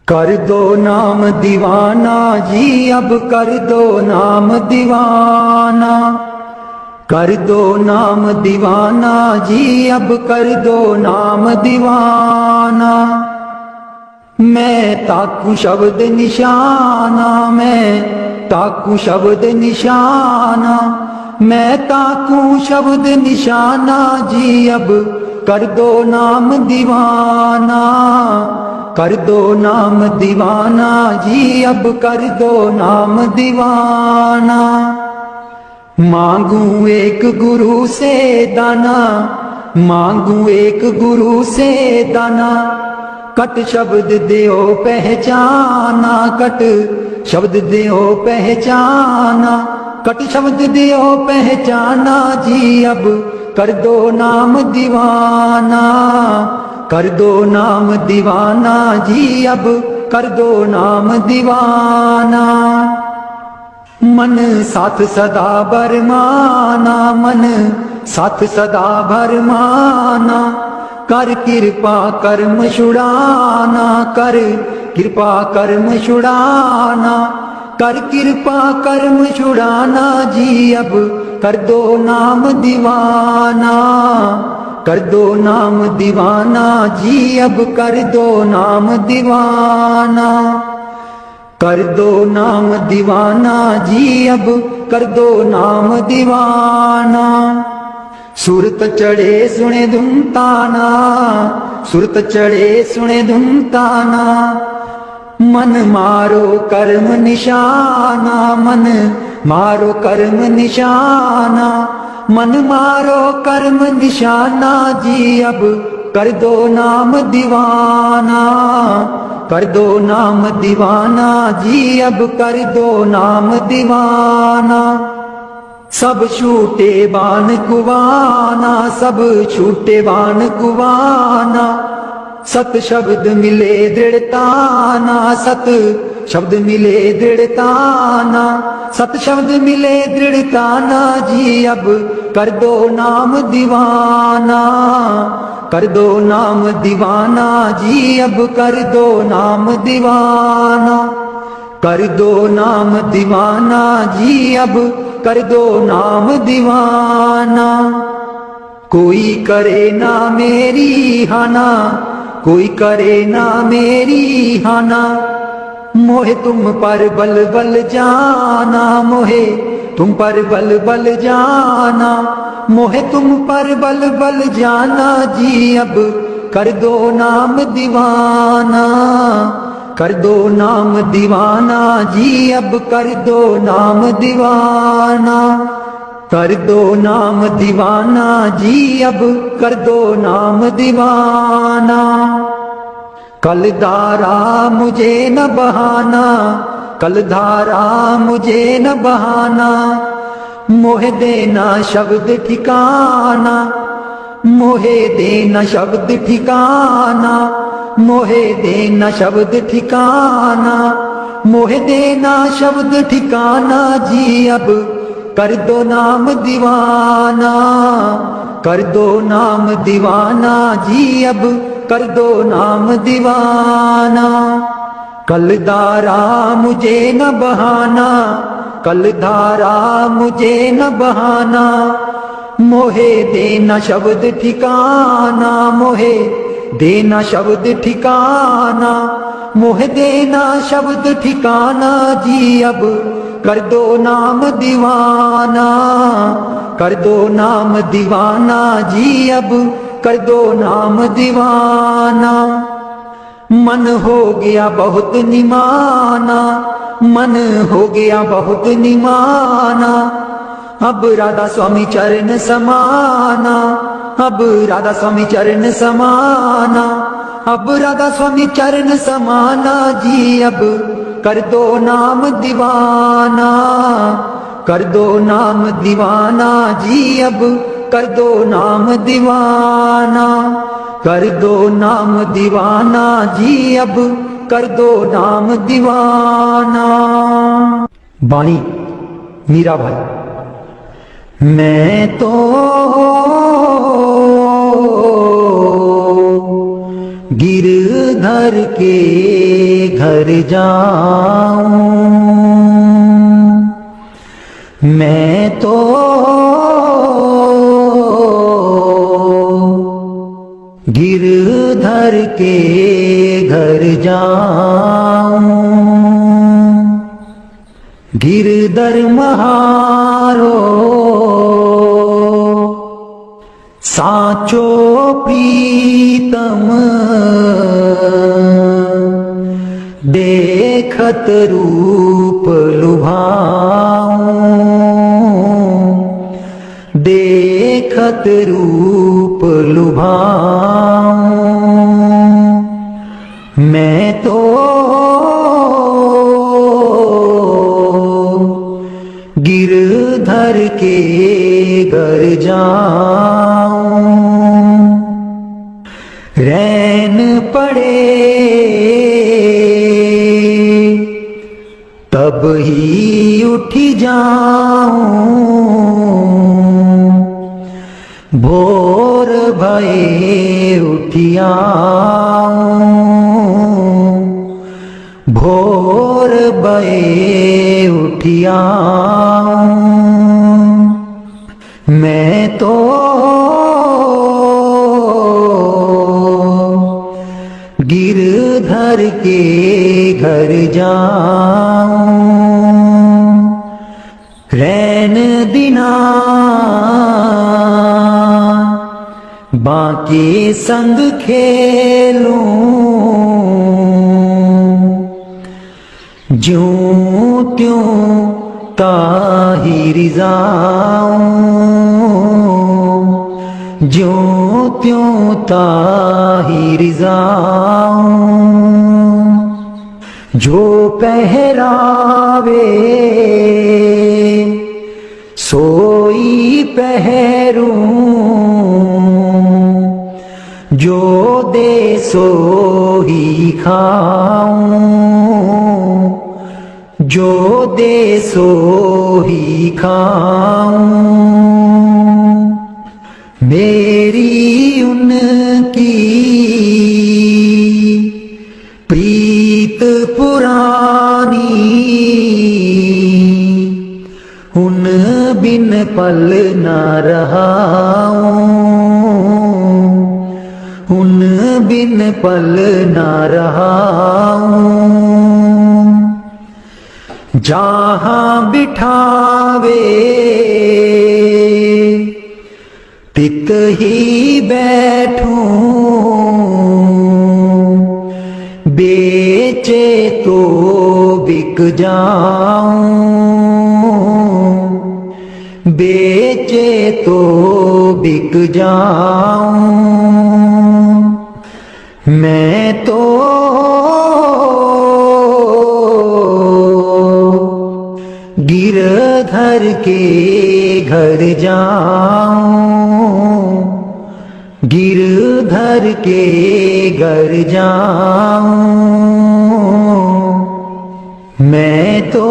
कर दो नाम दीवाना जी, अब कर दो नाम दीवाना। कर दो नाम दीवाना जी, अब कर दो नाम दीवाना। मैं ताकू शब्द निशाना, मैं ताकू शब्द निशाना। मैं ताकू शब्द निशाना जी, अब कर दो नाम दीवाना। कर दो नाम दीवाना जी, अब कर दो नाम दीवाना। मांगू एक गुरु से दाना, मांगू एक गुरु से दाना। कट शब्द देओ पहचाना, कट शब्द देओ पहचाना। कट शब्द देओ पहचाना जी, अब कर दो नाम दीवाना। कर दो नाम दीवाना जी, अब कर दो नाम दीवाना। मन साथ सदा बरमाना, मन साथ सदा भरमाना, कर कृपा कर्म छुड़ाना, कर कृपा कर्म छुड़ाना, कर कृपा कर्म छुड़ाना जी अब कर दो नाम दीवाना, कर दो नाम दीवाना जी अब कर दो नाम दीवाना, कर दो नाम दीवाना जी अब कर दो नाम दीवाना। सुरत चढ़े सुने धुन ताना, सुरत चढ़े सुने धुन ताना, मन मारो कर्म निशाना, मन मारो कर्म निशाना, मन मारो कर्म निशाना जी अब कर दो नाम दीवाना, कर दो नाम दीवाना जी अब कर दो नाम दीवाना। सब छूटे बान कुवाना, सब छूटे बान कुवाना, सत शब्द मिले दृढ़ताना, सत शब्द मिले दृढ़ताना, सत शब्द मिले दृढ़ताना जी अब कर दो नाम दीवाना, कर दो नाम दीवाना जी अब कर दो नाम दीवाना, कर दो नाम दीवाना जी अब कर दो नाम दीवाना। कोई करे ना मेरी हाना, कोई करे ना मेरी हाना, मोहे तुम पर बल बल जाना, मोहे तुम पर बल बल जाना, मोहे तुम पर बल बल जाना जी अब कर दो नाम दीवाना, कर दो नाम दीवाना जी अब कर दो नाम दीवाना, कर दो नाम दीवाना जी अब कर दो नाम दीवाना। कल धारा मुझे न बहाना, कल धारा मुझे न बहाना, मोहे देना शब्द ठिकाना, मोहे देना शब्द ठिकाना, मोहे देना शब्द ठिकाना, मोहे देना शब्द ठिकाना जी अब कर दो नाम दीवाना, कर दो नाम दीवाना जी अब कर दो नाम दीवाना। कल धारा मुझे न बहाना, कल धारा मुझे न बहाना, मोहे देना शब्द ठिकाना, मोहे देना शब्द ठिकाना, मोहे देना शब्द ठिकाना जी अब कर दो नाम दीवाना, कर दो नाम दीवाना जी अब कर दो नाम दीवाना। मन हो गया बहुत निमाना, मन हो गया बहुत निमाना, अब राधा स्वामी चरण समाना, अब राधा स्वामी चरण समाना, अब राधा स्वामी चरण समाना जी अब कर दो नाम दीवाना, कर दो नाम दीवाना जी अब कर दो नाम दीवाना, कर दो नाम दीवाना जी अब कर दो नाम दीवाना। बाणी मीरा भाई। मैं तो गिरधर के घर जाऊं, मैं तो गिरधर के घर जाऊं, गिरधर महारो साचो प्रीतम, देखत रूप लुभाऊं, देखत रूप लुभाऊं, मैं तो गिरधर के घर जाऊं, रैन पड़े तब ही उठी जाऊं, भोर भये उठियाऊं, भोर भये उठियाऊं। मैं तो गिरधर के घर जाऊं, रैन दिना बाकी संग खेलूं, ज्यों त्यों ताहिर जाऊं, ज्यों त्यों ताहिर जाऊं। जो पहरावे सोई पहरूं, जो दे सो ही खाऊं, जो दे सो ही खाऊं। मेरी उनकी प्रीत पुरानी, उन बिन पल न रहाऊं, उन बिन पल न रहाऊं। जहाँ बिठावे तित ही बैठूं, बेचे तो बिक जाऊं, बेचे तो बिक जाऊं। मैं तो गिरधर के घर जाऊं, गिरधर के घर जाऊं। मैं तो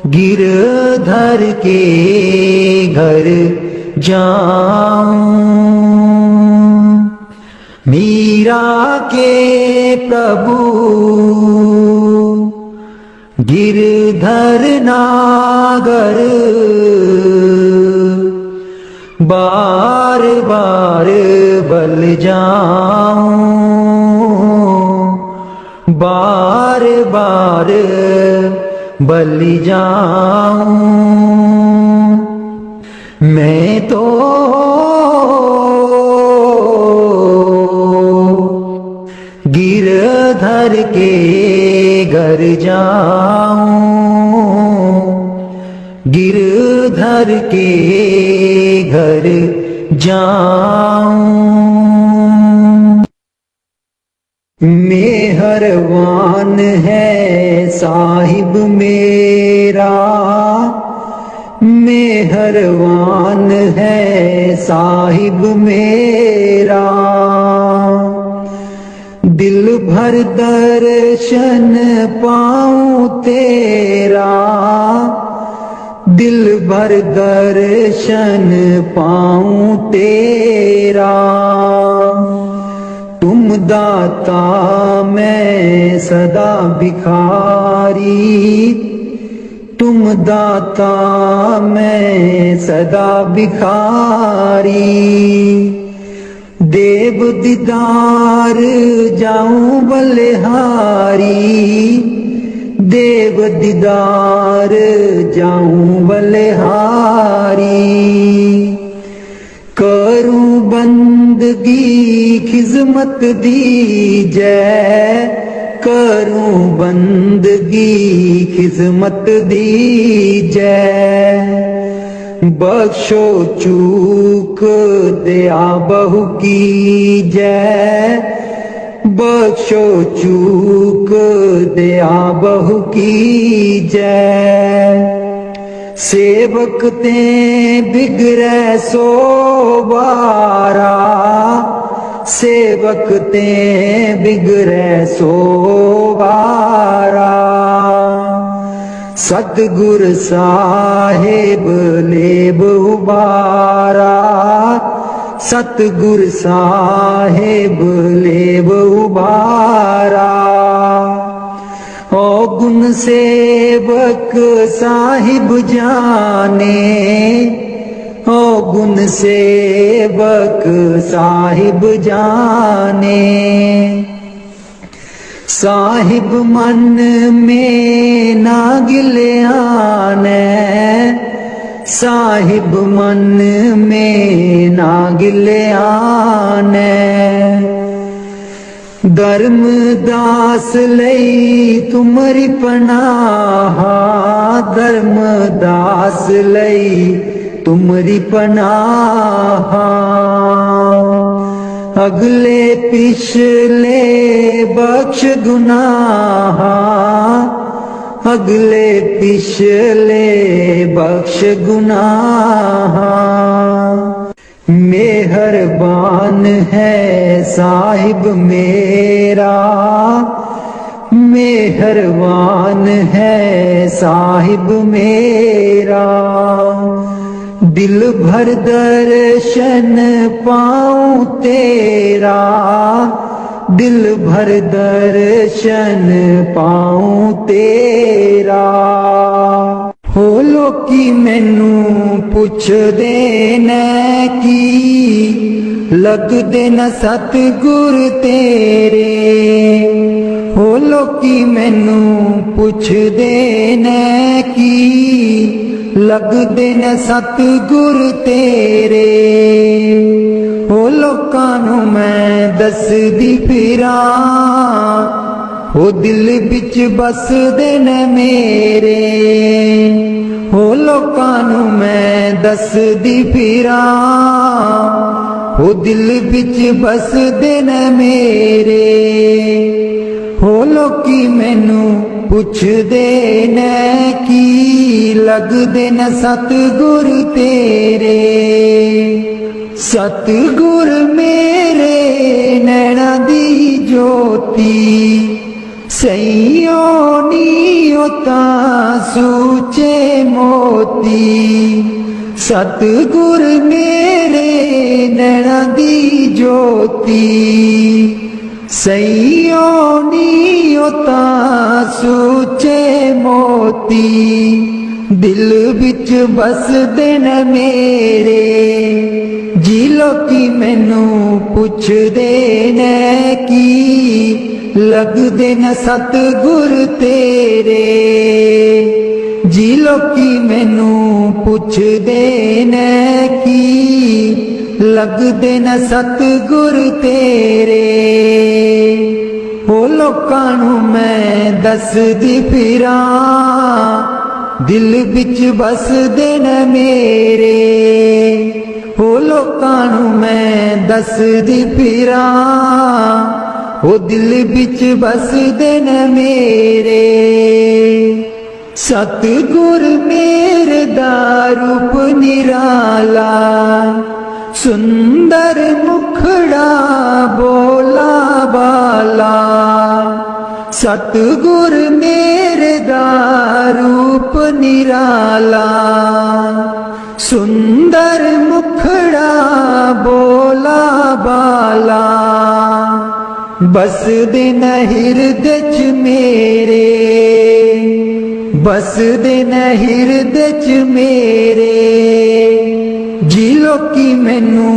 गिरधर के घर जाऊं। मीरा के प्रभु गिरधर नागर, बार बार बल जाऊं, बार बार बल जाऊं। मैं तो गिरधर के घर जाऊं, गिरधर के घर जाऊं। मेहरबान है साहिब मेरा, मेहरबान है साहिब मेरा। दिल भर दर्शन पाऊं तेरा, दिल भर दर्शन पाऊं तेरा। तुम दाता मैं सदा भिखारी, तुम दाता मैं सदा भिखारी। देव दीदार जाऊं बलिहारी, देव दीदार जाऊं बलिहारी। करूं बंदगी खिजमत दीजै, करूं बंदगी खिजमत दीजै। बख्शो चूक दया बहु की जय, बख्शो चूक दया बहु की जय। सेवक ते बिगड़े सो बारा, सेवक वक्ते बिगड़े सोवारा। सतगुर साहिब लेब उबारा, सतगुर साहिब लेब उबारा। ओ गुण सेवक साहिब जाने, ओ गुण सेवक साहिब जाने। साहिब मन में ना गिल्याने, साहिब मन में ना गिल्याने। धर्मदास लई तुमरी पनाह, धर्मदास लई तुमरी पनाह। अगले पिछले बख्श गुनाह, अगले पिछले बख्श गुनाह। मेहरबान है साहिब मेरा, मेहरबान है साहिब मेरा। दिल भर दर्शन पाऊं तेरा, दिल भर दर्शन पाऊं तेरा। हो लोकी मैनू पुछदे ने की लगदे न सतगुर तेरे। हो लोकी मैनू पुछदे ने की लगदे न सतगुर तेरे। हो लोकां नूं मैं दसदी फिरां, हो दिल बिच बसदे न मेरे। हो लोकां नूं मैं दसदी फिरां, हो दिल बिच बसदे न मेरे। हो लोकी मैनू पुछदे ने की लगदे न सतगुर तेरे। सतगुर मेरे नैना दी ज्योति, सैयों नीओ तां सूचे मोती। सतगुर मेरे नैना दी ज्योति, सैयों नीओ तां सूचे मोती। दिल बिच बसदे न मेरे, जी लोकी मैनू पुछदे ने की लगदे न सतगुर तेरे। जी लोकी मैनू पुछदे ने की लगदे न सतगुर तेरे। हो लोकां नूं मैं दसदी फिरां, दिल बिच बसदे न मेरे। हो लोकां नूं मैं दसदी फिरां, हो दिल बिच बसदे न मेरे। सतगुर मेरे दा रूप निराला, सुंदर मुखड़ा बोला बाला। सतगुर मेरे दा रूप निराला, सुंदर मुखड़ा बोला बाला। बसदे न हिरदे च मेरे, बसदे न हिरदे च मेरे। जी लोकी मैनू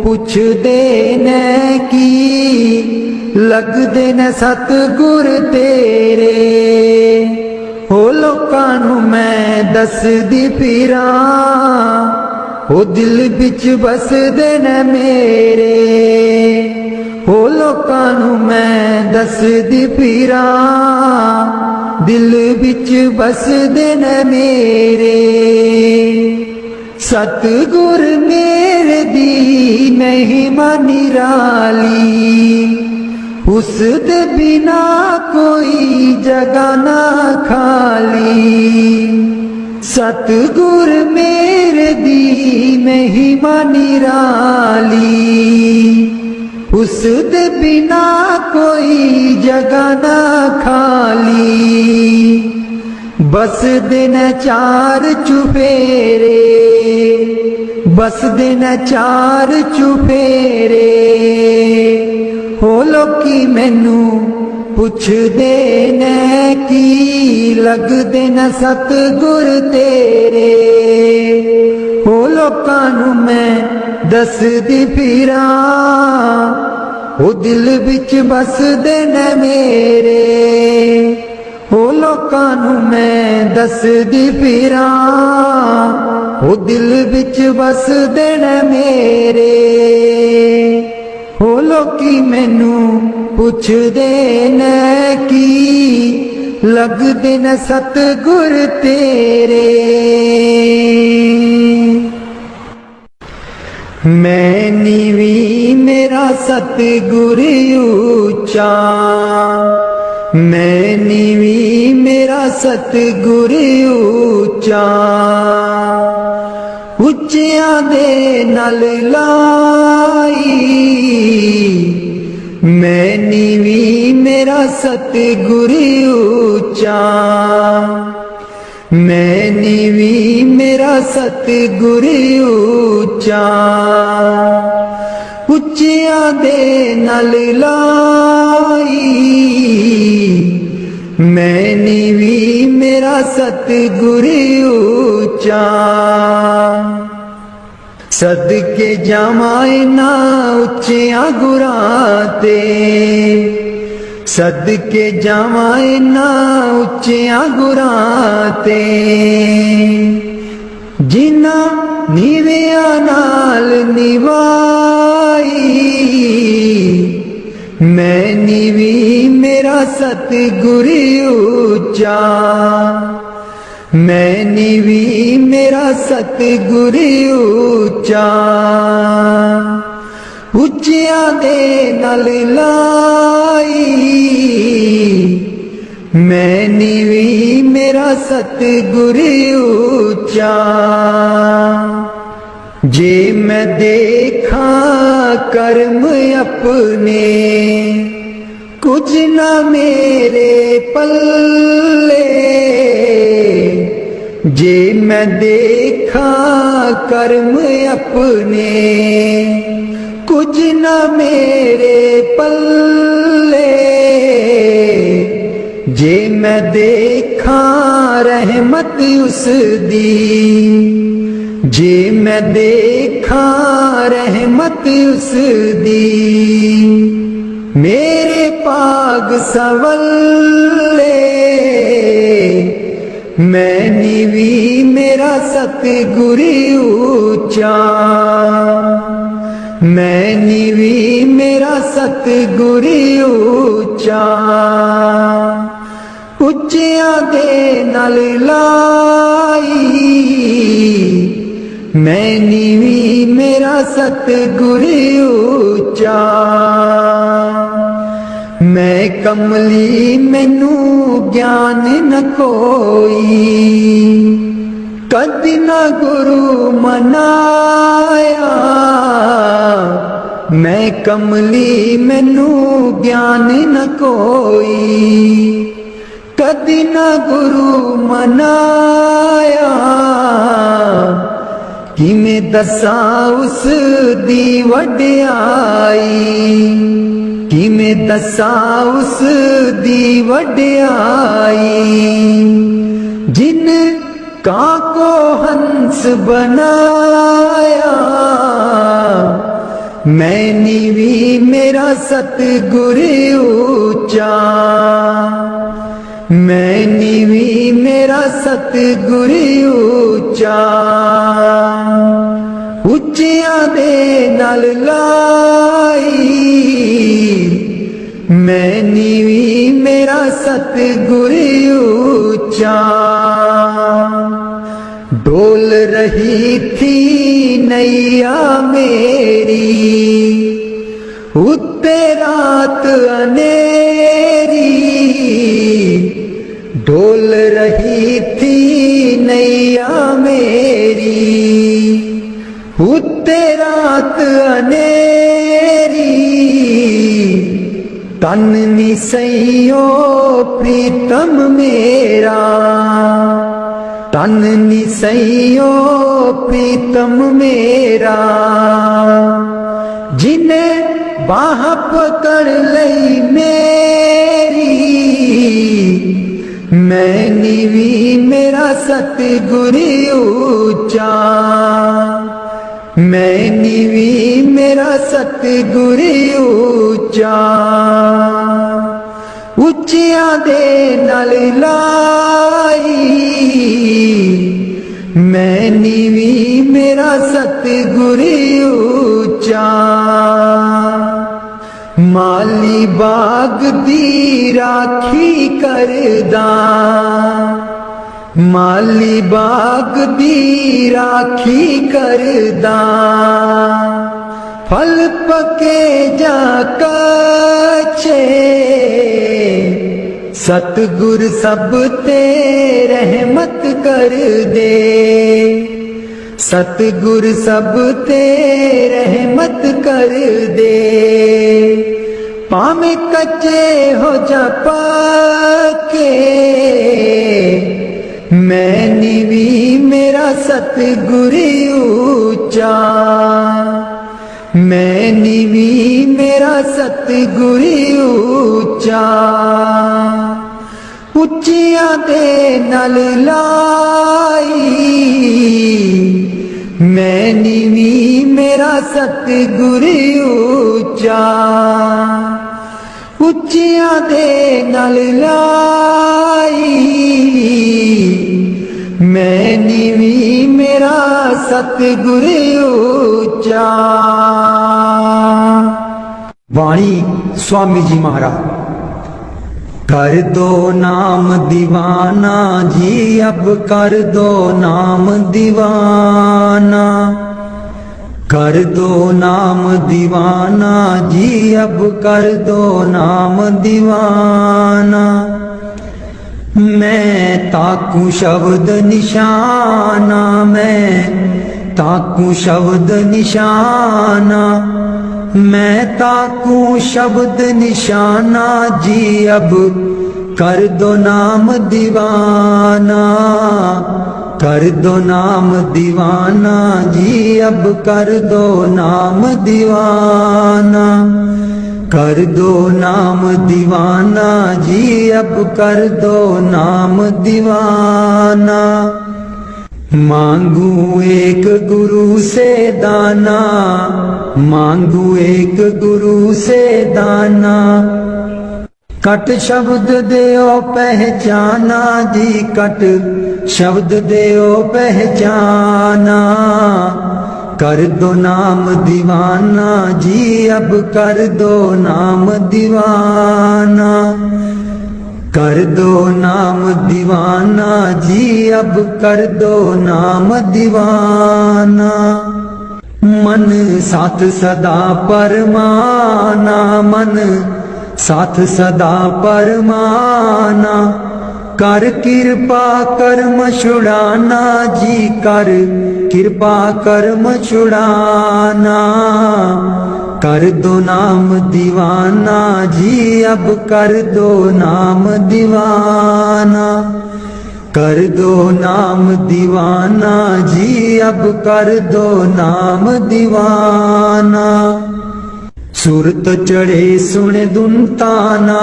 पुछदे ने की लगदे न सतगुर तेरे। हो लोकां नूं मैं दसदी फिरां, हो दिल बिच बसदे न मेरे। हो लोकां नूं मैं दसदी फिरां, दिल बिच बसदे न मेरे। सतगुर मेरे दी महिमा निराली, उस दे बिना कोई जगह ना खाली। सतगुर मेरे दी महिमा निराली, उस दे बिना कोई जगह ना खाली बस दिन चार चुफेरे बस दिन चार चुफेरे हो लोकी मैनू पुछदे ने की लगदे न सतगुर तेरे हो लोकां नू मैं दसदी फिरां ओ दिल विच बसदे ने मेरे हो लोकां नू मैं दसदी फिरां ओ दिल विच बसदे ने मेरे हो लोकी मैनू पुछदे ने की लगदे न सतगुर तेरे मैं नीवी मेरा सतगुर ऊंचा मैं नीवी मेरा सतगुर ऊंचा उच्चियां दे नाल लाई मैं नीवी मेरा सतगुर ऊंचा मैं नीवी मेरा सतगुर ऊंचा उच्चियां दे नाल लाई मैं नीवी मेरा सतगुर ऊंचा सदके जावां ना उच्चियां गुरां ते सदके जावां ना उच्चियां गुरां ते जिन्ना नीवियां नाल निवाई मैं नीवी मेरा सतगुर ऊंचा मैं नीवी मेरा सतगुर ऊंचा उच्चियां दे नाल लाई मैं नीवी मेरा सतगुर ऊंचा जे मैं देखा कर्म अपने कुछ ना मेरे पल्ले जे मैं देखा कर्म अपने कुछ ना मेरे पल्ले जे मैं देखा रहमत उस दी जे मैं देखा रहमत उस दी मेरे पाग सवल्ले मैं नीवी मेरा सतगुर ऊंचा मैं नीवी मेरा सतगुर ऊंचा उच्चियां दे नाल लाई मैं नीवी मेरा सतगुर ऊंचा मैं कमली मैनू ज्ञान न कोई कदी न गुरु मनाया मैं कमली मैनू ज्ञान न कोई कदी न गुरु मनाया कि मैं दसा उस दी वड्याई कि मैं दसा उस दी वड्याई जिन का को हंस बनाया मैं नीवी मेरा सतगुर ऊंचा मैं नीवी मेरा सतगुर ऊंचा उच्चियां दे नाल लाई मैं नीवी मेरा सतगुर ऊंचा डोल रही थी नैया मेरी उत्ते रात अनेरी डोल रही थी नैया मेरी उत्ते रात अनेरी तन निसैयो प्रीतम मेरा, तन निसैयो प्रीतम मेरा, जिन्हें बाह पकड़ लई मेरी, मैं नीवी मेरा सतगुर ऊंचा, मैं नीवी मेरा सतगुर ऊंचा, ਉੱਚਿਆਂ ਦੇ ਨਾਲ ਲਾਈ, ਮੈਂ ਨੀਵੀਂ ਮੇਰਾ ਸਤਿਗੁਰ ਉੱਚਾ, ਮਾਲੀ ਬਾਗ ਦੀ ਰਾਖੀ ਕਰਦਾ, ਮਾਲੀ ਬਾਗ ਦੀ ਰਾਖੀ ਕਰਦਾ, फल पके जा कच्चे, सतगुर सब ते रहमत कर दे, सतगुर सब ते रहमत कर दे, भावें कच्चे हो जा पक्के, मैं नीवी मेरा सतगुर ऊंचा, मैं नीवी मेरा सतगुर ऊंचा, ਉੱਚਿਆਂ ਦੇ ਨਾਲ ਲਾਈ, ਮੈਂ ਨੀਵੀਂ ਮੇਰਾ ਸਤਿਗੁਰ ਉੱਚਾ, ਉੱਚਿਆਂ ਦੇ ਨਾਲ ਲਾਈ, मैं नीवी मेरा सतगुर ऊंचा। वाणी स्वामी जी महाराज। कर दो नाम दीवाना जी, अब कर दो नाम दीवाना, कर दो नाम दीवाना जी, अब कर दो नाम दीवाना, मैं ताकू शब्द निशाना, मैं ताकू शब्द निशाना, मैं ताकू शब्द निशाना जी, अब कर दो नाम दीवाना, कर दो नाम दीवाना जी, अब कर दो नाम दीवाना, कर दो नाम दीवाना जी, अब कर दो नाम दीवाना, मांगू एक गुरु से दाना, मांगू एक गुरु से दाना, कट शब्द देओ पहचाना जी, कट शब्द देओ पहचाना, कर दो नाम दीवाना जी, अब कर दो नाम दीवाना, कर दो नाम दीवाना जी, अब कर दो नाम दीवाना, मन साथ सदा परमाना, मन साथ सदा परमाना, कर कृपा कर्म छुड़ाना जी, कर कृपा कर्म छुड़ाना, कर दो नाम दीवाना जी, अब कर दो नाम दीवाना, कर दो नाम दीवाना जी, अब कर दो नाम दीवाना, सुरत चढ़े सुन दुनताना,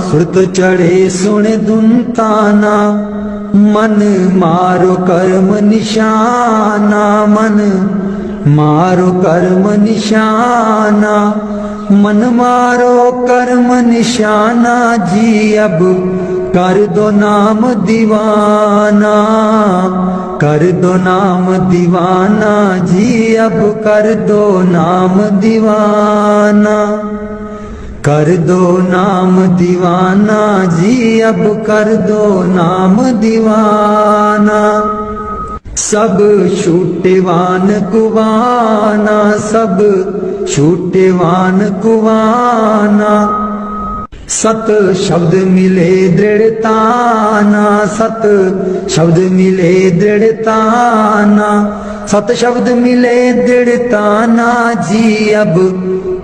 सुरत चढ़े सुन दुनताना, मन मारो कर्म निशाना, मन मारो कर्म निशाना, मन मारो कर्म निशाना जी, अब कर दो नाम दीवाना, कर दो नाम दीवाना जी, अब कर दो नाम दीवाना, कर दो नाम दीवाना जी, अब कर दो नाम दीवाना, सब छूटेवान कुवाना, सब छूटेवान कुवाना, सत शब्द मिले दृढ़ताना, सत शब्द मिले दृढ़ताना, सत शब्द मिले दृढ़ताना जी अब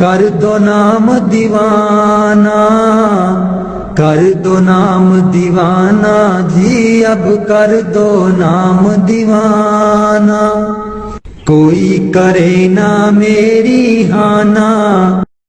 कर दो नाम दीवाना, कर दो नाम दीवाना जी अब कर दो नाम दीवाना। कोई करे ना मेरी हाना।